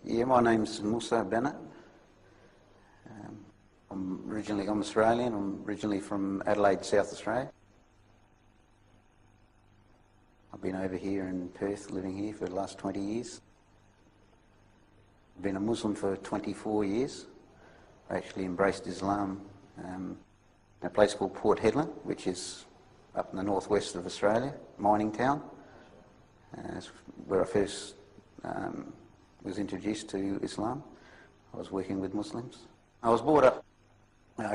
Yeah, my name's Musa Bennett. I'm Australian. I'm originally from Adelaide, South Australia. I've been over here in Perth, living here for the last 20 years. I've been a Muslim for 24 years. I actually embraced Islam in a place called Port Hedland, which is up in the northwest of Australia, mining town. That's where I first was introduced to Islam. I was working with Muslims. I was brought up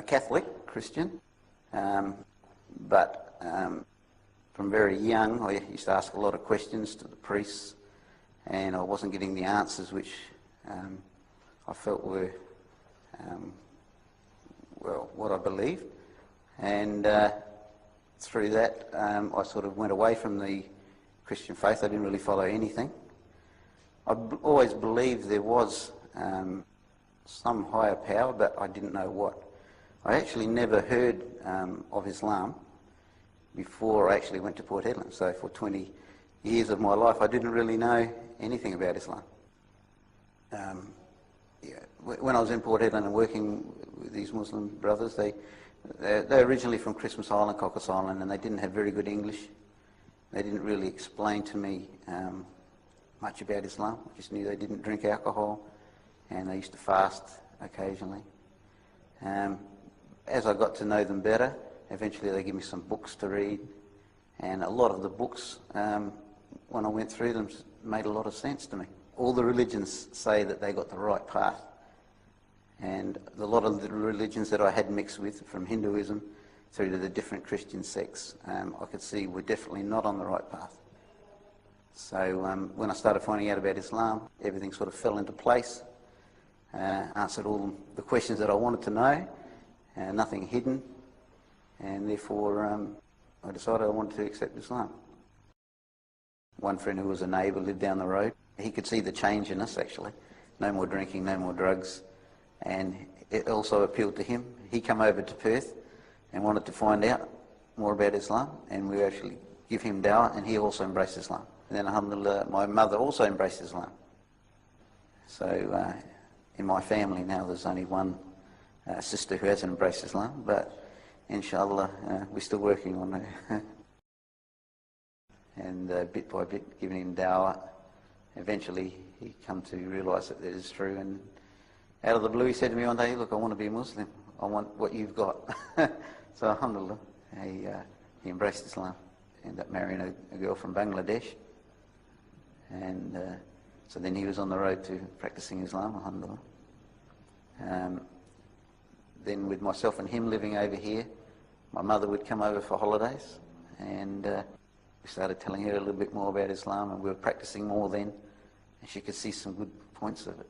Catholic, Christian, but from very young I used to ask a lot of questions to the priests, and I wasn't getting the answers which I felt were, well, what I believed. And through that I sort of went away from the Christian faith. I didn't really follow anything. I always believed there was some higher power, but I didn't know what. I actually never heard of Islam before I actually went to Port Hedland. So for 20 years of my life I didn't really know anything about Islam. When I was in Port Hedland and working with these Muslim brothers, they're originally from Christmas Island, Cocos Island, and they didn't have very good English. They didn't really explain to me much about Islam. I just knew they didn't drink alcohol and they used to fast occasionally. As I got to know them better, eventually they gave me some books to read, and a lot of the books, when I went through them, made a lot of sense to me. All the religions say that they got the right path, and a lot of the religions that I had mixed with, from Hinduism through to the different Christian sects, I could see were definitely not on the right path. So when I started finding out about Islam, everything sort of fell into place, answered all the questions that I wanted to know, nothing hidden, and therefore I decided I wanted to accept Islam. One friend who was a neighbour lived down the road. He could see the change in us, actually. No more drinking, no more drugs, and it also appealed to him. He came over to Perth and wanted to find out more about Islam, and we actually give him dawah, and he also embraced Islam. And then, alhamdulillah, my mother also embraced Islam. So in my family now there's only one sister who hasn't embraced Islam, but inshallah we're still working on her. And bit by bit, giving him dawah, eventually he come to realise that it is true, and out of the blue he said to me one day, "Look, I want to be a Muslim. I want what you've got." So alhamdulillah, he embraced Islam. Ended up marrying a girl from Bangladesh, and so then he was on the road to practicing Islam, alhamdulillah. Then with myself and him living over here, my mother would come over for holidays, and we started telling her a little bit more about Islam, and we were practicing more then, and she could see some good points of it.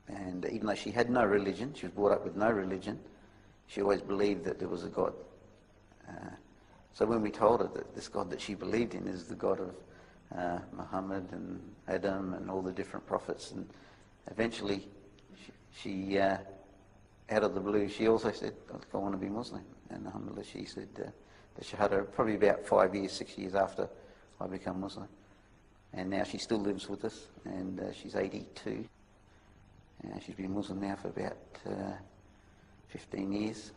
And even though she had no religion, she was brought up with no religion, she always believed that there was a God. So when we told her that this God that she believed in is the God of Muhammad and Adam and all the different prophets, and eventually she out of the blue, she also said, "I want to be Muslim." And alhamdulillah, she said the Shahada probably about 5 years, 6 years after I become Muslim. And now she still lives with us, and she's 82. She's been Muslim now for about 15 years.